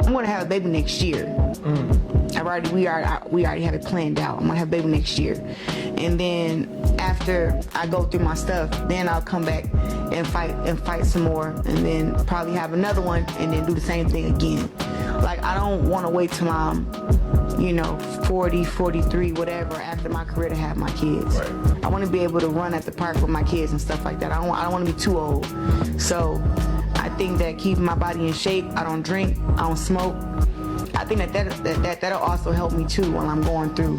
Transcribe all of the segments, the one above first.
I'm gonna have a baby next year. We already have it planned out. I'm gonna have a baby next year, and then after I go through my stuff, then I'll come back and fight some more, and then probably have another one, and then do the same thing again. Like, I don't want to wait till I'm 40, 43, whatever, after my career to have my kids. Right. I want to be able to run at the park with my kids and stuff like that. I don't want to be too old. So I think that keeping my body in shape, I don't drink, I don't smoke. I think that'll also help me too while I'm going through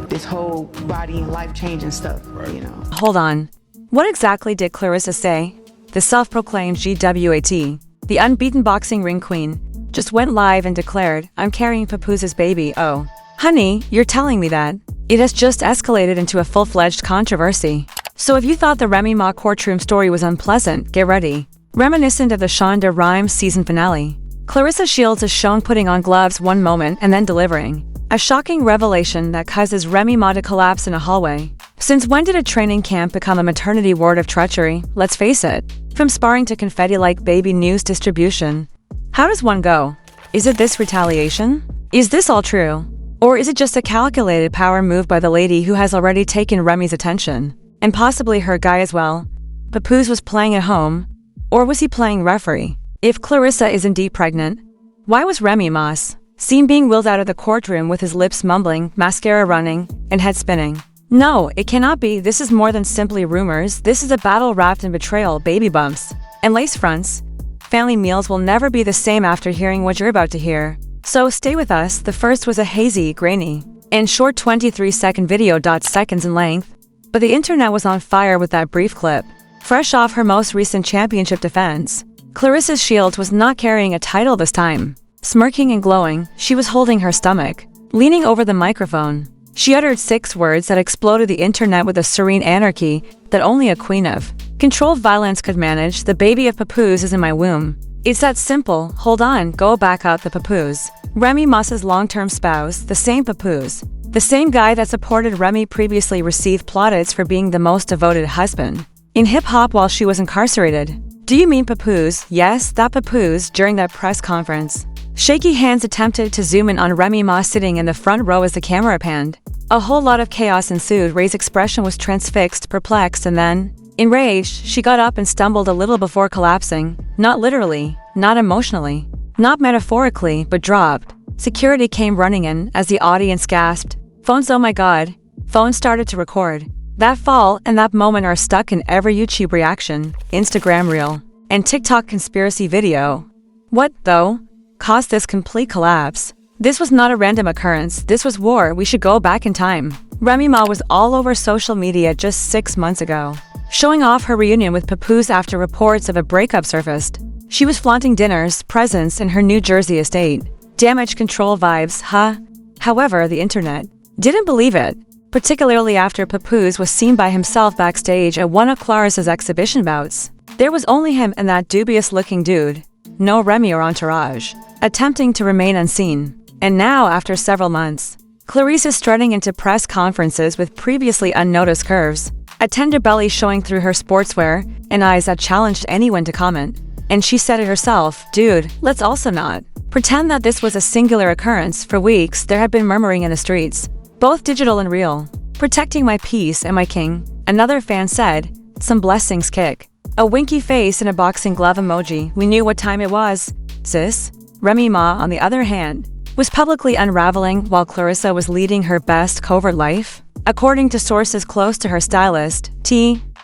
this whole body and life changing stuff. Right. Hold on. What exactly did Claressa say? The self-proclaimed GWAT, the unbeaten boxing ring queen, just went live and declared, "I'm carrying Papoose's baby." Oh, honey, you're telling me that it has just escalated into a full-fledged controversy. So if you thought the Remy Ma courtroom story was unpleasant, get ready. Reminiscent of the Shonda Rhimes season finale, Claressa Shields is shown putting on gloves one moment and then delivering a shocking revelation that causes Remy Ma to collapse in a hallway. Since when did a training camp become a maternity ward of treachery? Let's face it. From sparring to confetti-like baby news distribution. How does one go? Is it this retaliation? Is this all true? Or is it just a calculated power move by the lady who has already taken Remy's attention? And possibly her guy as well? Papoose was playing at home? Or was he playing referee? If Claressa is indeed pregnant, why was Remy Ma seen being wheeled out of the courtroom with his lips mumbling, mascara running, and head spinning? No, it cannot be. This is more than simply rumors. This is a battle wrapped in betrayal, baby bumps, and lace fronts. Family meals will never be the same after hearing what you're about to hear. So stay with us. The first was a hazy, grainy, and short 23-second video. Seconds in length. But the internet was on fire with that brief clip. Fresh off her most recent championship defense, Claressa Shields was not carrying a title this time. Smirking and glowing, she was holding her stomach. Leaning over the microphone, she uttered 6 words that exploded the internet with a serene anarchy that only a queen of controlled violence could manage. The baby of Papoose is in my womb. It's that simple. Hold on, go back up. The Papoose, Remy Ma's long-term spouse, the same Papoose, the same guy that supported Remy, previously received plaudits for being the most devoted husband in hip-hop while she was incarcerated. Do you mean Papoose? Yes, that Papoose. During that press conference, shaky hands attempted to zoom in on Remy Ma sitting in the front row as the camera panned. A whole lot of chaos ensued. Ray's expression was transfixed, perplexed, and then, enraged, she got up and stumbled a little before collapsing. Not literally, not emotionally, not metaphorically, but dropped. Security came running in as the audience gasped. Phones, oh my god. Phones started to record. That fall and that moment are stuck in every YouTube reaction, Instagram reel, and TikTok conspiracy video. What, though, caused this complete collapse? This was not a random occurrence. This was war. We should go back in time. Remy Ma was all over social media just 6 months ago, showing off her reunion with Papoose after reports of a breakup surfaced. She was flaunting dinners, presents in her New Jersey estate. Damage control vibes, huh? However, the internet didn't believe it, particularly after Papoose was seen by himself backstage at one of Claressa's exhibition bouts. There was only him and that dubious-looking dude. No Remy or entourage, attempting to remain unseen. And now, after several months, Claressa is strutting into press conferences with previously unnoticed curves, a tender belly showing through her sportswear, and eyes that challenged anyone to comment. And she said it herself, dude, let's also not pretend that this was a singular occurrence. For weeks, there had been murmuring in the streets, both digital and real. Protecting my peace and my king, another fan said. Some blessings kick. A winky face and a boxing glove emoji. We knew what time it was, sis. Remy Ma, on the other hand, was publicly unraveling while Claressa was leading her best covert life. According to sources close to her stylist,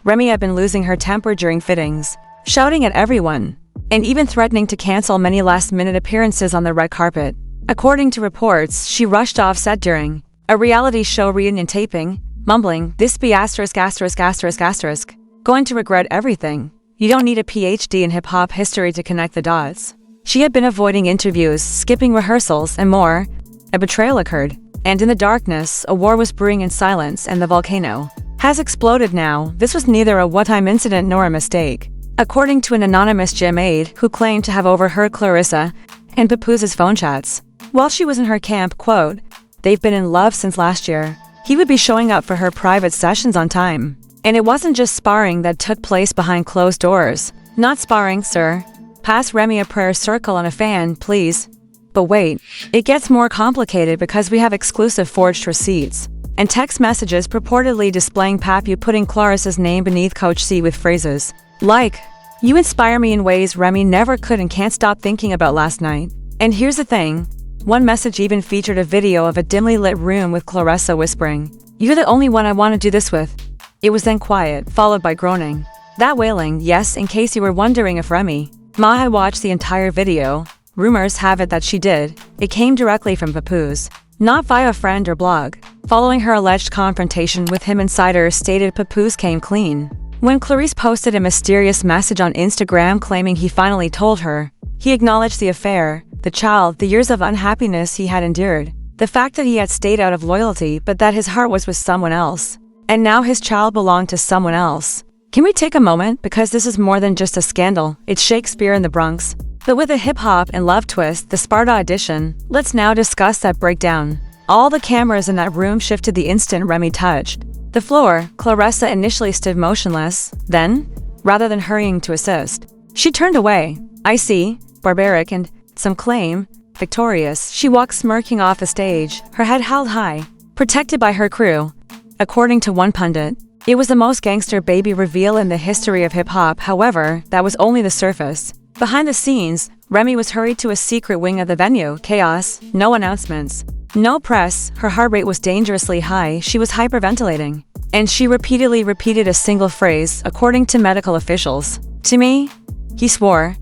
Remy had been losing her temper during fittings, shouting at everyone, and even threatening to cancel many last-minute appearances on the red carpet. According to reports, she rushed off set during a reality show reunion taping, mumbling, "This be asterisk asterisk asterisk asterisk. Going to regret everything." You don't need a PhD in hip-hop history to connect the dots. She had been avoiding interviews, skipping rehearsals, and more. A betrayal occurred, and in the darkness, a war was brewing in silence, and the volcano has exploded now. This was neither a one-time incident nor a mistake. According to an anonymous gym aide who claimed to have overheard Claressa and Papoose's phone chats while she was in her camp, quote, "They've been in love since last year. He would be showing up for her private sessions on time. And it wasn't just sparring that took place behind closed doors. Not sparring, sir. Pass Remy a prayer circle on a fan, please." But wait, it gets more complicated because we have exclusive forged receipts and text messages purportedly displaying Papoose putting Claressa's name beneath Coach C with phrases like, "You inspire me in ways Remy never could and can't stop thinking about last night." And here's the thing, one message even featured a video of a dimly lit room with Claressa whispering, "You're the only one I want to do this with." It was then quiet, followed by groaning. That wailing, yes, in case you were wondering if Remy Ma had watched the entire video, rumors have it that she did. It came directly from Papoose, not via a friend or blog. Following her alleged confrontation with him, insiders stated Papoose came clean. When Claressa posted a mysterious message on Instagram claiming he finally told her, he acknowledged the affair, the child, the years of unhappiness he had endured, the fact that he had stayed out of loyalty but that his heart was with someone else. And now his child belonged to someone else. Can we take a moment, because this is more than just a scandal, it's Shakespeare in the Bronx. But with a hip-hop and love twist, the Sparta edition, let's now discuss that breakdown. All the cameras in that room shifted the instant Remy touched the floor. Claressa initially stood motionless, then, rather than hurrying to assist, she turned away. Icy, barbaric, and, some claim, victorious, she walked smirking off the stage, her head held high, protected by her crew. According to one pundit, it was the most gangster baby reveal in the history of hip-hop. However, that was only the surface. Behind the scenes, Remy was hurried to a secret wing of the venue. Chaos, no announcements, no press, her heart rate was dangerously high, she was hyperventilating. And she repeatedly repeated a single phrase, according to medical officials. "To me." He swore.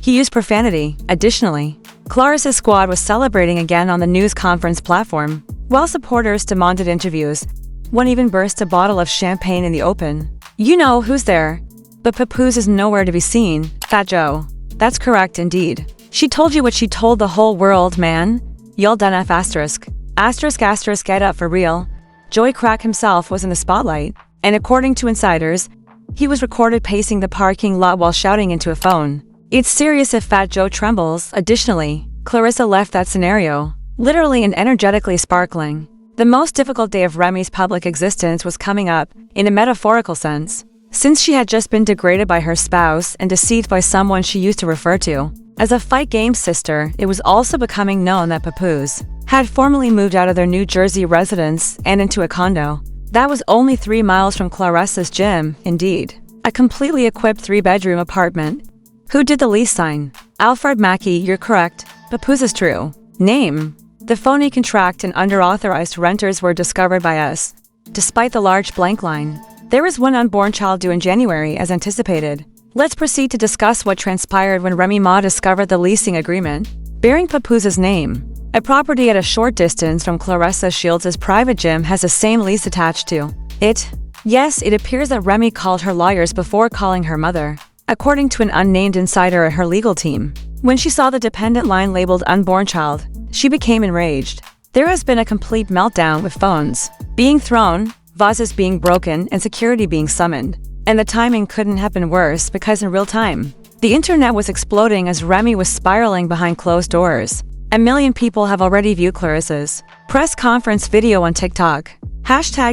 He used profanity. Additionally, Claressa's squad was celebrating again on the news conference platform, while supporters demanded interviews. One even burst a bottle of champagne in the open. "You know who's there." But Papoose is nowhere to be seen. Fat Joe. That's correct indeed. She told you what she told the whole world, man. Y'all done F asterisk. Asterisk asterisk get up for real. Joey Crack himself was in the spotlight, and according to insiders, he was recorded pacing the parking lot while shouting into a phone. It's serious if Fat Joe trembles. Additionally, Claressa left that scenario, literally and energetically sparkling. The most difficult day of Remy's public existence was coming up, in a metaphorical sense, since she had just been degraded by her spouse and deceived by someone she used to refer to as a fight game sister. It was also becoming known that Papoose had formally moved out of their New Jersey residence and into a condo that was only 3 miles from Claressa's gym. Indeed, a completely equipped 3-bedroom apartment. Who did the lease sign? Alfred Mackey. You're correct. Papoose is true name. The phony contract and under-authorized renters were discovered by us. Despite the large blank line, there is one unborn child due in January as anticipated. Let's proceed to discuss what transpired when Remy Ma discovered the leasing agreement bearing Papoose's name. A property at a short distance from Claressa Shields' private gym has the same lease attached to it. Yes, it appears that Remy called her lawyers before calling her mother, according to an unnamed insider at her legal team. When she saw the dependent line labeled unborn child, she became enraged. There has been a complete meltdown with phones being thrown, vases being broken, and security being summoned. And the timing couldn't have been worse because in real time, the internet was exploding as Remy was spiraling behind closed doors. 1 million people have already viewed Claressa's press conference video on TikTok.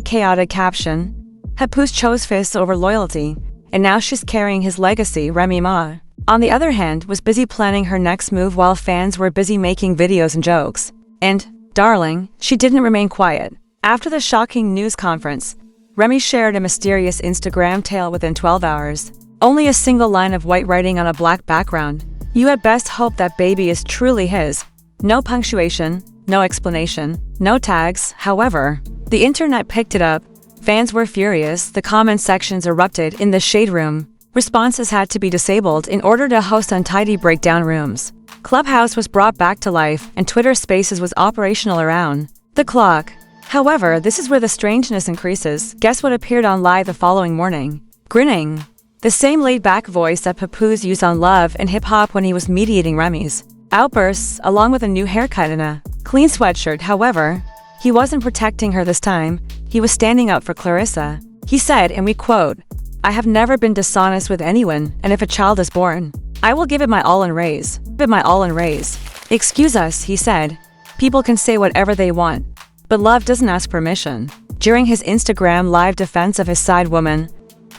#chaotic caption. Papoose chose fists over loyalty, and now she's carrying his legacy. Remy Ma, on the other hand, was busy planning her next move while fans were busy making videos and jokes. And, darling, she didn't remain quiet. After the shocking news conference, Remy shared a mysterious Instagram tale within 12 hours. Only a single line of white writing on a black background. "You had best hope that baby is truly his." No punctuation, no explanation, no tags. However, the internet picked it up. Fans were furious. The comment sections erupted in the shade room. Responses had to be disabled in order to host untidy breakdown rooms. Clubhouse was brought back to life, and Twitter Spaces was operational around the clock. However, this is where the strangeness increases. Guess what appeared on live the following morning? Grinning. The same laid-back voice that Papoose used on Love and Hip Hop when he was mediating Remy's outbursts, along with a new haircut and a clean sweatshirt. However, he wasn't protecting her this time. He was standing up for Claressa. He said, and we quote, "I have never been dishonest with anyone, and if a child is born, I will give it my all and raise. Excuse us," he said. "People can say whatever they want, but love doesn't ask permission." During his Instagram live defense of his side woman,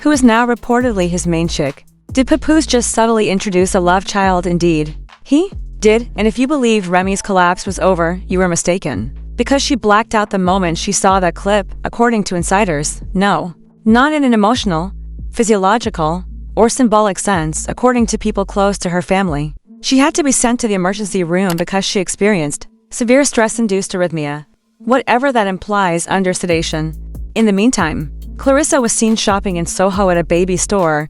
who is now reportedly his main chick, did Papoose just subtly introduce a love child? Indeed, he did, and if you believe Remy's collapse was over, you were mistaken. Because she blacked out the moment she saw that clip, according to insiders. No. Not in an emotional, physiological, or symbolic sense, according to people close to her family. She had to be sent to the emergency room because she experienced severe stress-induced arrhythmia, whatever that implies under sedation. In the meantime, Claressa was seen shopping in Soho at a baby store,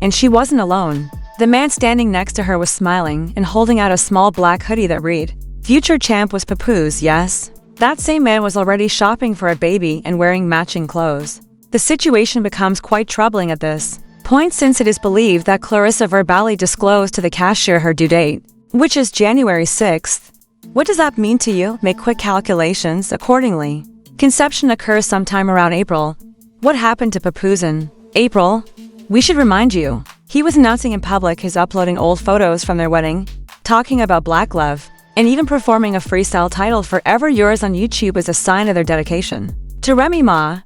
and she wasn't alone. The man standing next to her was smiling and holding out a small black hoodie that read, "Future champ was Papoose, yes?" That same man was already shopping for a baby and wearing matching clothes. The situation becomes quite troubling at this point since it is believed that Claressa verbally disclosed to the cashier her due date, which is January 6th. What does that mean to you? Make quick calculations accordingly. Conception occurs sometime around April. What happened to Papoose in April? We should remind you, he was announcing in public his uploading old photos from their wedding, talking about black love, and even performing a freestyle titled Forever Yours on YouTube as a sign of their dedication to Remy Ma.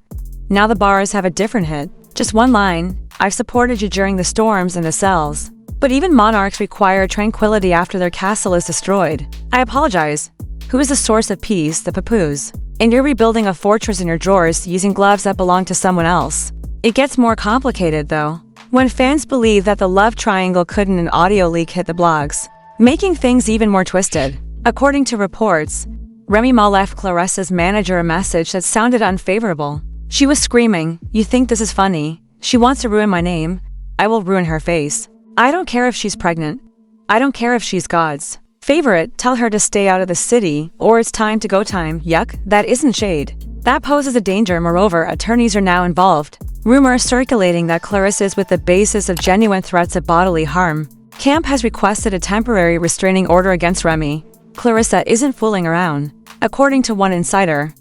Now the bars have a different hit. Just one line, "I've supported you during the storms and the cells." But even monarchs require tranquility after their castle is destroyed. I apologize. Who is the source of peace? The Papoose. And you're rebuilding a fortress in your drawers using gloves that belong to someone else. It gets more complicated though, when fans believe that the love triangle could in an audio leak hit the blogs, making things even more twisted. According to reports, Remy Ma left Claressa's manager a message that sounded unfavorable. She was screaming, "You think this is funny? She wants to ruin my name. I will ruin her face. I don't care if she's pregnant. I don't care if she's God's favorite. Tell her to stay out of the city, or it's time to go time." Yuck, that isn't shade. That poses a danger. Moreover, attorneys are now involved. Rumors circulating that Claressa is with the basis of genuine threats of bodily harm. Camp has requested a temporary restraining order against Remy. Claressa isn't fooling around, according to one insider,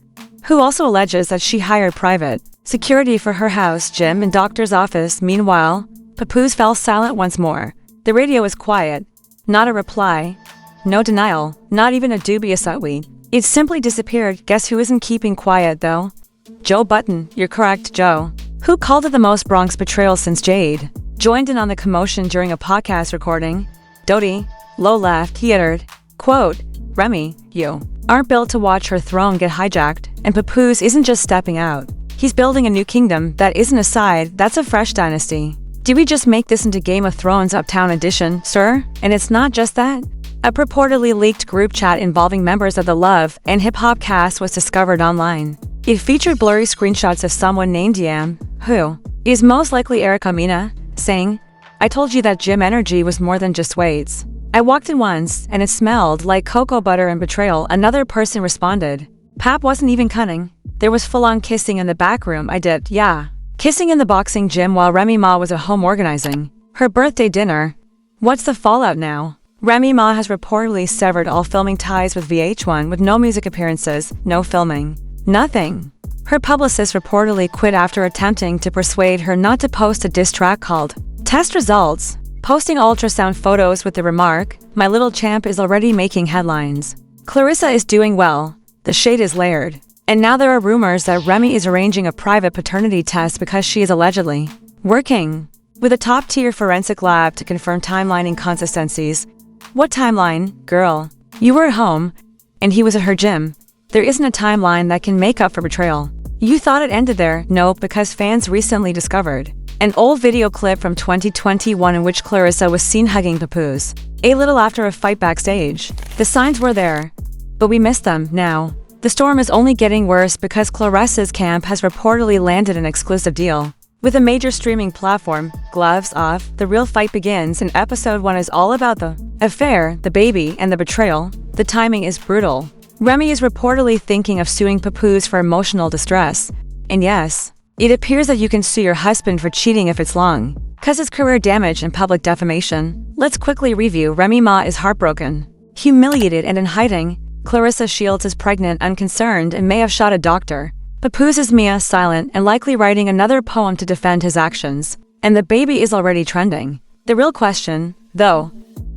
who also alleges that she hired private security for her house, gym, and doctor's office. Meanwhile, Papoose fell silent once more. The radio was quiet. Not a reply. No denial. Not even a dubious "we." It simply disappeared. Guess who isn't keeping quiet, though? Joe Button. You're correct, Joe. Who called it the most Bronx betrayal since Jade joined in on the commotion during a podcast recording. Doty, low left, he uttered, quote, "Remy, you aren't built to watch her throne get hijacked, and Papoose isn't just stepping out. He's building a new kingdom that isn't a side, that's a fresh dynasty. Did we just make this into Game of Thrones Uptown Edition, sir? And it's not just that." A purportedly leaked group chat involving members of the Love and Hip Hop cast was discovered online. It featured blurry screenshots of someone named Yam, who is most likely Erica Mena, saying, "I told you that gym energy was more than just weights. I walked in once, and it smelled like cocoa butter and betrayal." Another person responded, "Pap wasn't even cunning. There was full-on kissing in the back room. I did, yeah. Kissing in the boxing gym while Remy Ma was at home organizing her birthday dinner. What's the fallout now?" Remy Ma has reportedly severed all filming ties with VH1 with no music appearances, no filming, nothing. Her publicist reportedly quit after attempting to persuade her not to post a diss track called Test Results, posting ultrasound photos with the remark, "My little champ is already making headlines." Claressa is doing well. The shade is layered. And now there are rumors that Remy is arranging a private paternity test because she is allegedly working with a top-tier forensic lab to confirm timeline inconsistencies. What timeline, girl? You were at home, and he was at her gym. There isn't a timeline that can make up for betrayal. You thought it ended there? Nope, because fans recently discovered an old video clip from 2021 in which Claressa was seen hugging Papoose a little after a fight backstage. The signs were there, but we missed them now. The storm is only getting worse because Claressa's camp has reportedly landed an exclusive deal with a major streaming platform. Gloves off, the real fight begins, and episode 1 is all about the affair, the baby, and the betrayal. The timing is brutal. Remy is reportedly thinking of suing Papoose for emotional distress. And yes, it appears that you can sue your husband for cheating if it's long, cause it's career damage and public defamation. Let's quickly review. Remy Ma is heartbroken, humiliated, and in hiding. Claressa Shields is pregnant, unconcerned, and may have shot a doctor. Papoose is Mia, silent, and likely writing another poem to defend his actions. And the baby is already trending. The real question, though,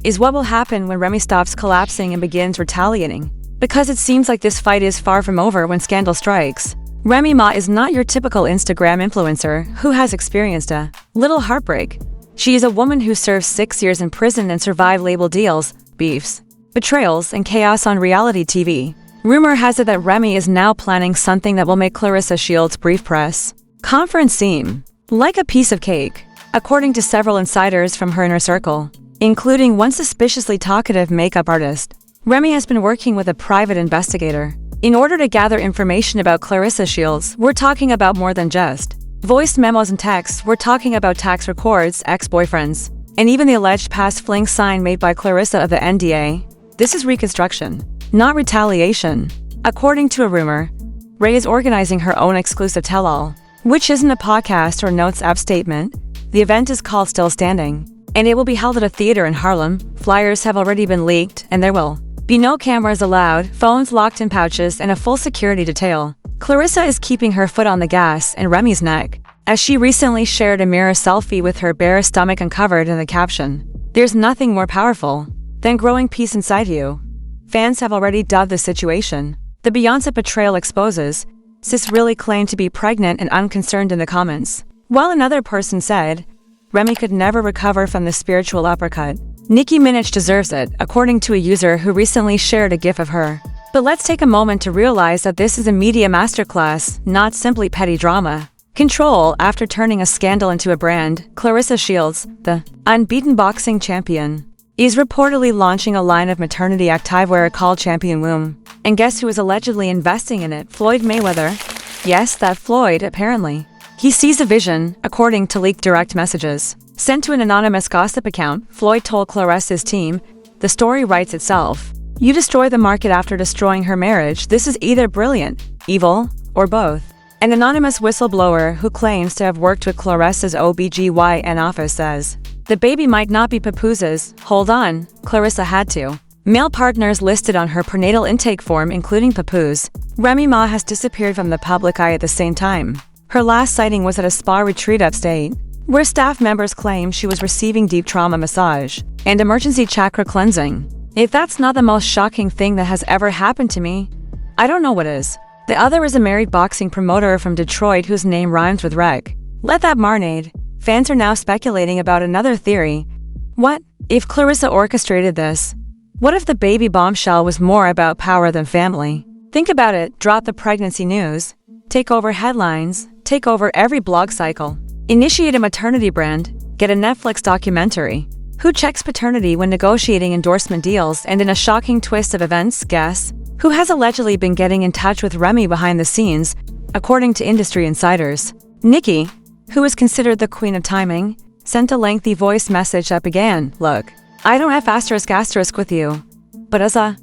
is what will happen when Remy stops collapsing and begins retaliating? Because it seems like this fight is far from over when scandal strikes. Remy Ma is not your typical Instagram influencer who has experienced a little heartbreak. She is a woman who served 6 years in prison and survived label deals, beefs, betrayals, and chaos on reality TV. Rumor has it that Remy is now planning something that will make Claressa Shields' brief press conference seem like a piece of cake, according to several insiders from her inner circle, including one suspiciously talkative makeup artist. Remy has been working with a private investigator in order to gather information about Claressa Shields. We're talking about more than just voice memos and texts. We're talking about tax records, ex-boyfriends, and even the alleged past fling sign made by Claressa of the NDA. This is reconstruction, not retaliation. According to a rumor, Ray is organizing her own exclusive tell-all, which isn't a podcast or notes app statement. The event is called Still Standing, and it will be held at a theater in Harlem. Flyers have already been leaked, and there will be no cameras allowed, phones locked in pouches, and a full security detail. Claressa is keeping her foot on the gas and Remy's neck, as she recently shared a mirror selfie with her bare stomach uncovered in the caption, "There's nothing more powerful than growing peace inside you." Fans have already dubbed the situation the Beyoncé betrayal exposes. Sis really claimed to be pregnant and unconcerned in the comments, while another person said, Remy could never recover from the spiritual uppercut. Nicki Minaj deserves it, according to a user who recently shared a gif of her. But let's take a moment to realize that this is a media masterclass, not simply petty drama. Control. After turning a scandal into a brand, Claressa Shields, the unbeaten boxing champion, is reportedly launching a line of maternity activewear called Champion Womb. And guess who is allegedly investing in it? Floyd Mayweather. Yes, that Floyd, apparently. He sees a vision, according to leaked direct messages sent to an anonymous gossip account. Floyd told Claressa's team, "The story writes itself. You destroy the market after destroying her marriage. This is either brilliant, evil, or both." An anonymous whistleblower who claims to have worked with Claressa's OBGYN office says, "The baby might not be Papoose's. Hold on, Claressa had to." Male partners listed on her prenatal intake form, including Papoose. Remy Ma has disappeared from the public eye at the same time. Her last sighting was at a spa retreat upstate, where staff members claim she was receiving deep trauma massage and emergency chakra cleansing. If that's not the most shocking thing that has ever happened to me, I don't know what is. The other is a married boxing promoter from Detroit whose name rhymes with wreck. Let that marinade. Fans are now speculating about another theory. What if Claressa orchestrated this? What if the baby bombshell was more about power than family? Think about it. Drop the pregnancy news, take over headlines, take over every blog cycle. Initiate a maternity brand, get a Netflix documentary. Who checks paternity when negotiating endorsement deals? And in a shocking twist of events, guess who has allegedly been getting in touch with Remy behind the scenes? According to industry insiders, Nicki, who is considered the queen of timing, sent a lengthy voice message that began, "Look, I don't have asterisk with you, but as a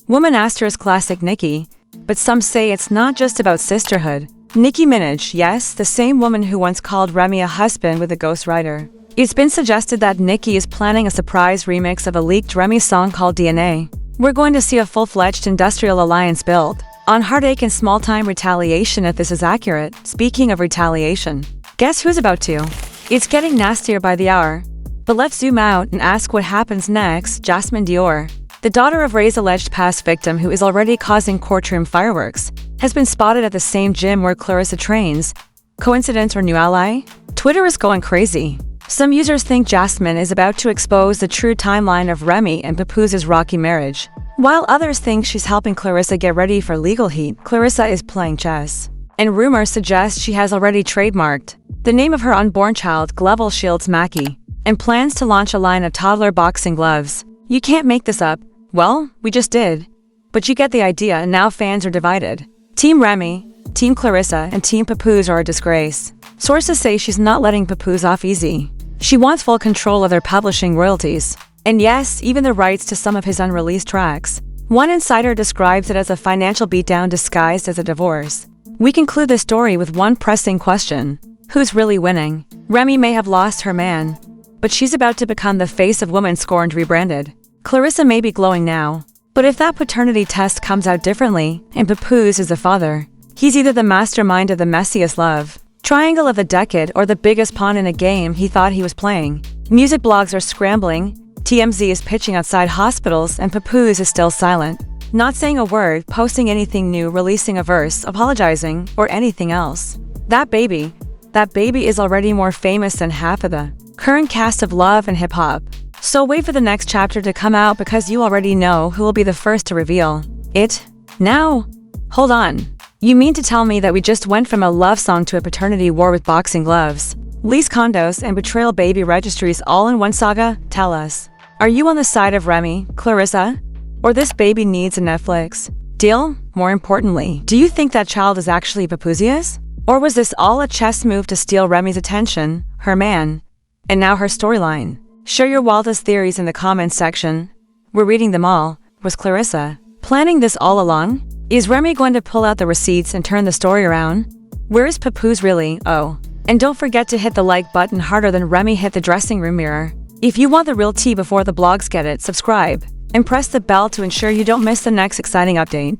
woman asterisk classic Nicki, but some say it's not just about sisterhood." Nicki Minaj, yes, the same woman who once called Remy a husband with a ghostwriter. It's been suggested that Nicki is planning a surprise remix of a leaked Remy song called DNA. We're going to see a full-fledged industrial alliance built on heartache and small-time retaliation if this is accurate. Speaking of retaliation, guess who's about to? It's getting nastier by the hour. But let's zoom out and ask what happens next. Jasmine Dior, the daughter of Ray's alleged past victim who is already causing courtroom fireworks, has been spotted at the same gym where Claressa trains. Coincidence or new ally? Twitter is going crazy. Some users think Jasmine is about to expose the true timeline of Remy and Papoose's rocky marriage, while others think she's helping Claressa get ready for legal heat. Claressa is playing chess, and rumors suggest she has already trademarked the name of her unborn child, Global Shields Mackie, and plans to launch a line of toddler boxing gloves. You can't make this up. Well, we just did. But you get the idea, and now fans are divided. Team Remy, Team Claressa, and Team Papoose are a disgrace. Sources say she's not letting Papoose off easy. She wants full control of their publishing royalties, and yes, even the rights to some of his unreleased tracks. One insider describes it as a financial beatdown disguised as a divorce. We conclude the story with one pressing question. Who's really winning? Remy may have lost her man, but she's about to become the face of woman scorned rebranded. Claressa may be glowing now, but if that paternity test comes out differently, and Papoose is the father, he's either the mastermind of the messiest love triangle of the decade or the biggest pawn in a game he thought he was playing. Music blogs are scrambling, TMZ is pitching outside hospitals, and Papoose is still silent. Not saying a word, posting anything new, releasing a verse, apologizing, or anything else. That baby is already more famous than half of the current cast of Love and Hip Hop. So wait for the next chapter to come out because you already know who will be the first to reveal it. Now? Hold on. You mean to tell me that we just went from a love song to a paternity war with boxing gloves, lease condos, and betrayal baby registries all in one saga? Tell us. Are you on the side of Remy, Claressa? Or this baby needs a Netflix deal? More importantly, do you think that child is actually Papoose? Or was this all a chess move to steal Remy's attention, her man, and now her storyline? Share your wildest theories in the comments section. We're reading them all. Was Claressa planning this all along? Is Remy going to pull out the receipts and turn the story around? Where is Papoose really? Oh, and don't forget to hit the like button harder than Remy hit the dressing room mirror. If you want the real tea before the blogs get it, subscribe and press the bell to ensure you don't miss the next exciting update.